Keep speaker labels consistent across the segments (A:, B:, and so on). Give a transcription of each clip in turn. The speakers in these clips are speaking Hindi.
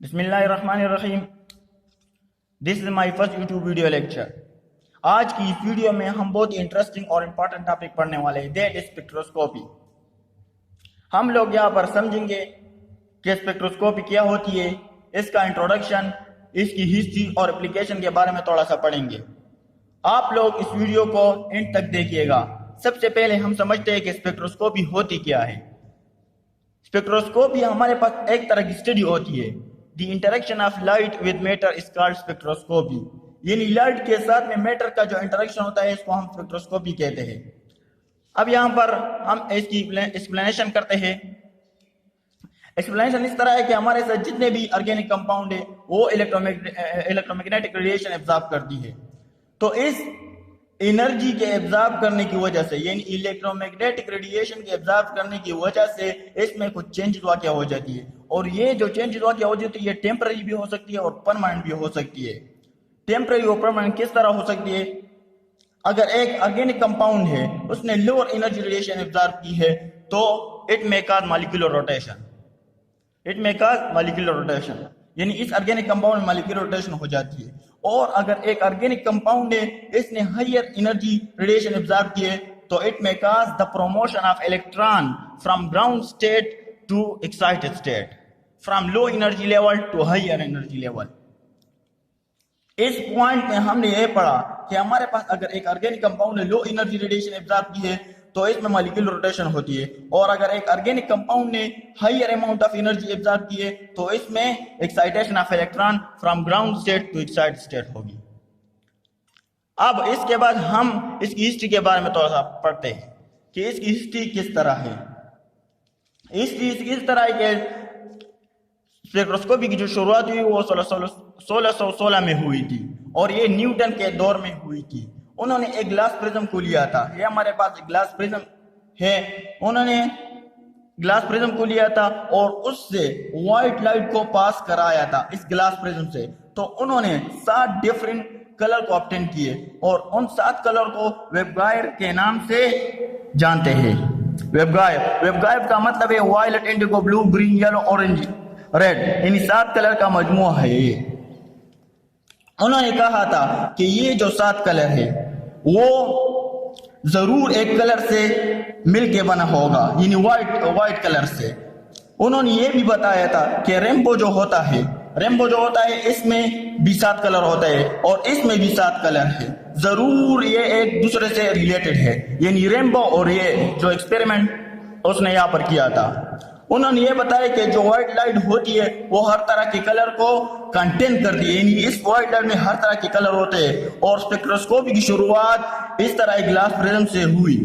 A: बिस्मिल्लाहिर्रहमानिर्रहीम। This is my first YouTube video lecture. आज की इस वीडियो में हम बहुत ही इंटरेस्टिंग और इम्पोर्टेंट टॉपिक पढ़ने वाले हैं, दैट इज स्पेक्ट्रोस्कोपी। हम लोग यहाँ पर समझेंगे कि स्पेक्ट्रोस्कोपी क्या होती है, इसका इंट्रोडक्शन, इसकी हिस्ट्री और एप्लीकेशन के बारे में थोड़ा सा पढ़ेंगे। आप लोग इस वीडियो को एंड तक देखिएगा। सबसे पहले हम समझते हैं कि स्पेक्ट्रोस्कोपी होती क्या है। स्पेक्ट्रोस्कोपी हमारे पास एक तरह की स्टडी होती है। The interaction of light with matter is called spectroscopy. यानी लाइट के साथ में मैटर का जो इंटरेक्शन होता है इसको हम स्पेक्ट्रोस्कोपी कहते हैं। अब यहाँ पर हम इसकी एक्सप्लेनेशन करते हैं। एक्सप्लेनेशन इस तरह है कि हमारे साथ जितने भी ऑर्गेनिक कंपाउंड है वो इलेक्ट्रोमैग्नेटिक रेडिएशन एब्जॉर्ब करती है। तो इस एनर्जी के एब्जॉर्ब करने की वजह से, यानी इलेक्ट्रोमैग्नेटिक रेडिएशन के एब्जॉर्ब करने की वजह से इसमें कुछ चेंजेस वाक़या हो जाती है। और ये जो चेंजेस वाक़या हो जाती है ये टेम्पररी भी हो सकती है और परमानेंट भी हो सकती है। टेम्पररी और परमानेंट किस तरह हो सकती है? अगर एक ऑर्गेनिक कंपाउंड है उसने लोअर एनर्जी रेडिएशन एब्जॉर्ब की है तो it may cause molecular rotation. यानी इस ऑर्गेनिक कंपाउंड में मॉलिक्यूलर रोटेशन हो जाती है। और अगर एक ऑर्गेनिक कंपाउंड है इसने हायर एनर्जी रेडिएशन एब्जॉर्ब की है तो it may cause the promotion of electron from ground state to excited state, from low energy level to higher energy level. इस पॉइंट में हमने ये पढ़ा कि हमारे पास अगर एक ऑर्गेनिक कंपाउंड ने लो एनर्जी रेडिएशन एब्जॉर्ब की है तो इसमें मॉलिक्यूलर रोटेशन होती है। और अगर एक ऑर्गेनिक कंपाउंड ने higher amount of energy absorb की है तो इसमें excitation of electron from ground state to excited state होगी। अब इसके बाद हम इसकी हिस्ट्री के बारे में थोड़ा सा पढ़ते हैं कि इसकी हिस्ट्री किस तरह है। हिस्ट्री इस तरह है कि स्पेक्ट्रोस्कोपी की जो शुरुआत हुई वो 1616 में हुई थी और ये न्यूटन के दौर में हुई थी। उन्होंने एक ग्लास प्रिज्म को लिया था। ये हमारे पास एक ग्लास प्रिज्म है। उन्होंने ग्लास प्रिज्म को लिया था और उससे व्हाइट लाइट को पास कराया था इस ग्लास प्रिज्म से। तो उन्होंने 7 डिफरेंट कलर को ऑब्टेन किए और उन 7 कलर को वेवगाइड के नाम से जानते हैं। वेवगाइड का मतलब है violet, indigo, blue, green, yellow, orange, red. इन 7 कलर का मजमूआ है ये। उन्होंने कहा था कि ये जो 7 कलर है वो जरूर एक कलर से मिलके बना होगा, यानी व्हाइट कलर से। उन्होंने ये भी बताया था कि रेनबो जो होता है इसमें भी 7 कलर होता है और इसमें भी 7 कलर है। जरूर ये एक दूसरे से रिलेटेड है, यानी रेनबो और ये जो एक्सपेरिमेंट उसने यहाँ पर किया था। उन्होंने ये बताया कि जो व्हाइट लाइट होती है वो हर तरह के कलर को कंटेन करती है, यानी इस व्हाइट लाइट में हर तरह के कलर होते हैं। और स्पेक्ट्रोस्कोपी की शुरुआत इस तरह ग्लास प्रिज्म से हुई।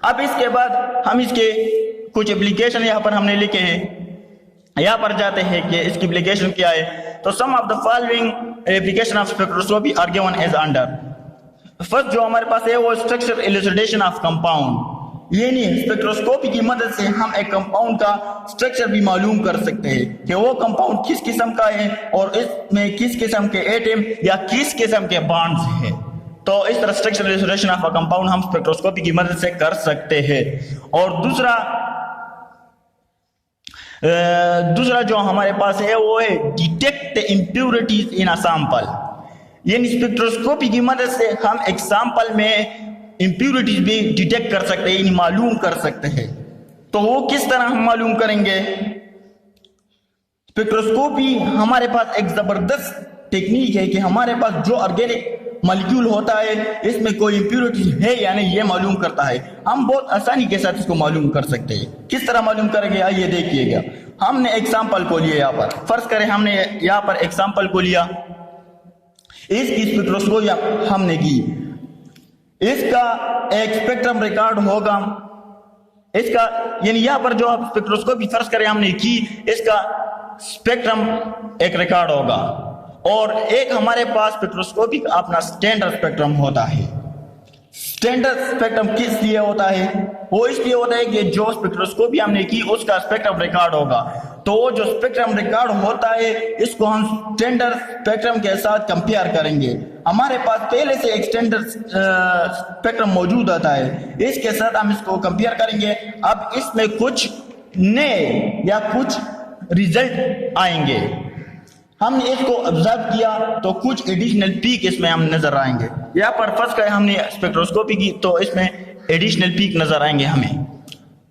A: अब इसके बाद हम इसके कुछ एप्लीकेशन यहाँ पर हमने लिखे हैं। यहाँ पर जाते हैं कि इसकी एप्लीकेशन क्या है। तो some of the following application of spectroscopy are given as under. First जो हमारे पास है वो स्ट्रक्चर इलुसिडेशन ऑफ कंपाउंड, यानी स्पेक्ट्रोस्कोपी की मदद से हम एक कंपाउंड का स्ट्रक्चर भी मालूम कर सकते हैं कि वो कंपाउंड किस किस्म का है और इसमें किस किस्म के एटम या किस किस्म के बॉन्ड्स हैं। तो इस तरह structure elucidation of a compound हम स्पेक्ट्रोस्कोपी की मदद से कर सकते हैं। और दूसरा जो हमारे पास है वो है detect impurities in a sample, यानी स्पेक्ट्रोस्कोपी की मदद से हम एक सैंपल में इम्प्योरिटीज भी डिटेक्ट कर सकते हैं, यानी मालूम कर सकते हैं। तो वो किस तरह हम मालूम करेंगे? स्पेक्ट्रोस्कोपी हमारे पास एक जबरदस्त टेक्निक है कि हमारे पास जो ऑर्गेनिक मॉलिक्यूल होता है इसमें कोई इम्प्योरिटीज है या नहीं ये मालूम करता है। हम बहुत आसानी के साथ इसको मालूम कर सकते हैं। किस तरह मालूम करेंगे आइए देखिएगा। हमने एक सैंपल को लिया, यहाँ पर फर्ज करें हमने यहाँ पर एक सैंपल को लिया, इसकी स्पेक्ट्रोस्कोपी हमने की, इसका एक स्पेक्ट्रम रिकॉर्ड होगा इसका, यानी यहाँ पर जो आप स्पेक्ट्रोस्कोपी फर्ज करें हमने की, इसका स्पेक्ट्रम एक रिकॉर्ड होगा। और एक हमारे पास स्पेक्ट्रोस्कोपी का अपना स्टैंडर्ड स्पेक्ट्रम होता है। स्टैंडर्ड स्पेक्ट्रम किस लिए होता है? वो इसलिए होता है कि जो स्पेक्ट्रोस्कोपी हमने की उसका स्पेक्ट्रम रिकॉर्ड होगा। तो जो स्पेक्ट्रम रिकॉर्ड होता है इसको हम स्टैंडर्ड स्पेक्ट्रम के साथ कंपेयर करेंगे। हमारे पास पहले से एक स्टैंडर्ड स्पेक्ट्रम मौजूद होता है, इसके साथ हम इसको कंपेयर करेंगे। अब इसमें कुछ नए या कुछ रिजल्ट आएंगे। हमने इसको ऑब्जर्व किया तो कुछ एडिशनल पीक इसमें हम नजर आएंगे। यहाँ पर फर्स्ट का हमने स्पेक्ट्रोस्कोपी की तो इसमें एडिशनल पीक नजर आएंगे हमें।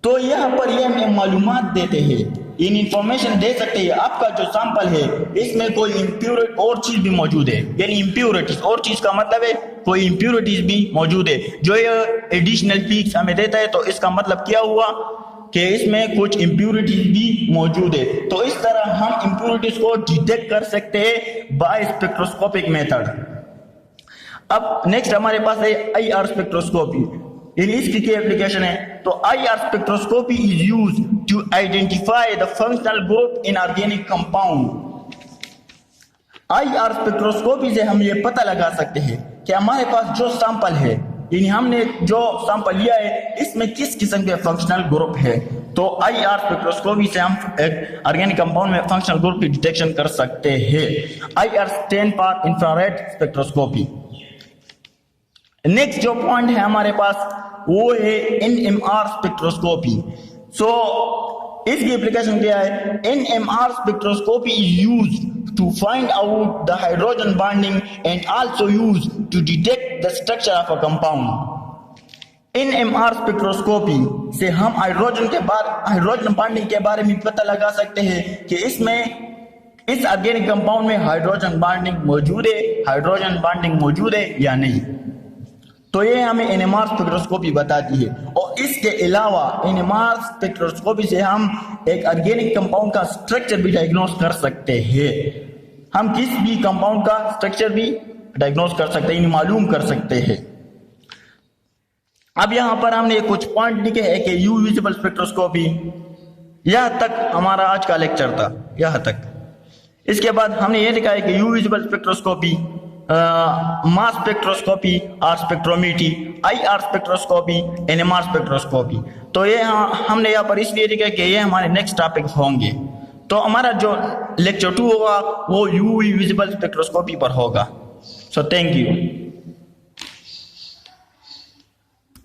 A: तो यहाँ पर ये हमें मालूमात देते हैं, इन इंफॉर्मेशन दे सकते हैं आपका जो सैंपल है इसमें कोई इम्प्योरिटी और चीज भी मौजूद है, यानी इम्प्योरिटीज और चीज का मतलब है कोई इम्प्योरिटीज भी मौजूद है जो ये एडिशनल पीक्स हमें देता है। तो इसका मतलब क्या हुआ कि इसमें कुछ इम्प्योरिटीज भी मौजूद है। तो इस तरह हम इम्प्योरिटीज को डिटेक्ट कर सकते हैं बाय स्पेक्ट्रोस्कोपिक मेथड। अब नेक्स्ट हमारे पास है IR स्पेक्ट्रोस्कोपी। इसकी क्या एप्लीकेशन है? तो IR spectroscopy is used to identify the functional group in organic compound. IR spectroscopy से हम ये पता लगा सकते हैं कि हमारे पास जो सैंपल है, यानी हमने जो सैंपल लिया है इसमें किस किस्म के फंक्शनल ग्रुप है। तो IR स्पेक्ट्रोस्कोपी से हम एक ऑर्गेनिक कंपाउंड में फंक्शनल ग्रुप की डिटेक्शन कर सकते हैं। IR stand for infrared spectroscopy. Next जो पॉइंट है हमारे पास वो है NMR स्पेक्ट्रोस्कोपी। सो इसकी एप्लीकेशन क्या है? NMR spectroscopy is used to find out the hydrogen bonding and also used to detect the structure of a compound. NMR spectroscopy से हम हाइड्रोजन बॉन्डिंग के बारे में पता लगा सकते हैं कि इस ऑर्गेनिक कंपाउंड में हाइड्रोजन बॉन्डिंग मौजूद है या नहीं। तो ये हमें NMR स्पेक्ट्रोस्कोपी बताती है। और इसके अलावा NMR स्पेक्ट्रोस्कोपी से हम एक ऑर्गेनिक कंपाउंड का स्ट्रक्चर भी डायग्नोस कर सकते हैं। हम किस भी कंपाउंड का स्ट्रक्चर भी डायग्नोस कर सकते हैं, मालूम कर सकते हैं। अब यहाँ पर हमने कुछ पॉइंट लिखे हैं कि यू विजिबल स्पेक्ट्रोस्कोपी। यह तक हमारा आज का लेक्चर था, यह तक। इसके बाद हमने ये लिखा है कि U visible spectroscopy, mass spectroscopy और spectrometry, IR spectroscopy, NMR spectroscopy. तो ये हमने यहाँ पर इसलिए लिखा कि ये हमारे नेक्स्ट टॉपिक होंगे। तो हमारा जो लेक्चर 2 होगा वो UV विजिबल स्पेक्ट्रोस्कोपी पर होगा। So thank you.